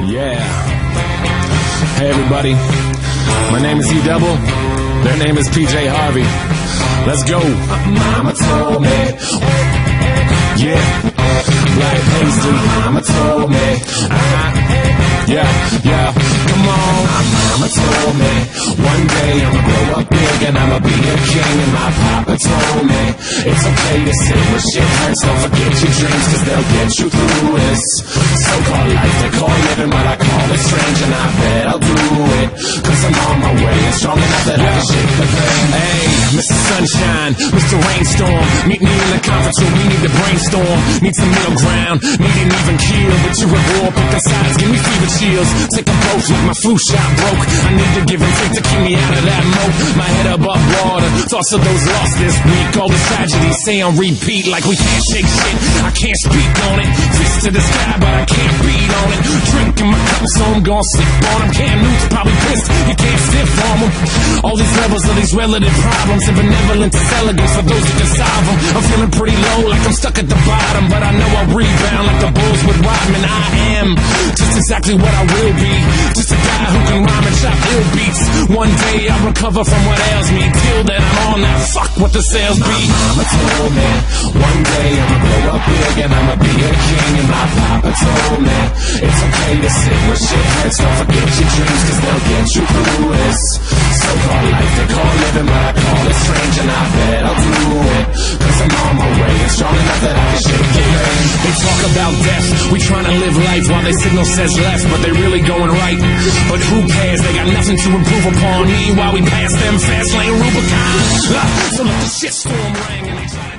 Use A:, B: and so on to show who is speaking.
A: Yeah. Hey everybody, my name is E-Double, their name is PJ Harvey. Let's go. Mama told me. Yeah. Black pastry. Mama told me. Yeah. Come on. Mama told me. One day I'ma grow up big and I'ma be a king. And my papa told me it's okay to sit when shit hurts. Don't forget your dreams, cause they'll get you through this so-called life they call living, but I call it strange. And I bet I'll do it, cause I'm on my way and strong enough that I can shake the pain. Hey, Mr. Sunshine, Mr. Rainstorm, meet me in the conference room, we need to brainstorm. Need some middle ground, need an even keel. But you're a war, pick the sides, give me fever chills. Take them both like my flu shot broke. I need to give and take to keep me out of that moat. My head above water, thoughts of those lost this week. All the tragedies say on repeat like we can't shake shit. I can't speak on it, fist to the sky but I can't beat on it. Drinking my cup so I'm gon' slip on him. Cam Newton's probably pissed, you can't stiff on him. All these levels of these relative problems and benevolent elegance for those who can solve them. I'm feeling pretty low like I'm stuck at the bottom, but I know I'll rebound like the Bulls with Rodman. I am just exactly what I will be, just a guy who can rhyme and chop ill beats. One day I'll recover from what ails me. Till then I'm on that fuck what the sales be. Mama told me one day I'ma grow up big and I'ma be a king. And my papa told me it's okay to sit where shit hurts. Don't forget your dreams, cause they'll get you through this so-called life they call living, but I call it strange. And I bet I'll do it, cause I'm on my way and strong enough that I can shake the rain. They talk about death, we trying to live life while they signal says left, but they really going right. But who cares, they got nothing to improve upon. Meanwhile we pass them fast lane Rubicon. So let the shitstorm ring and they try to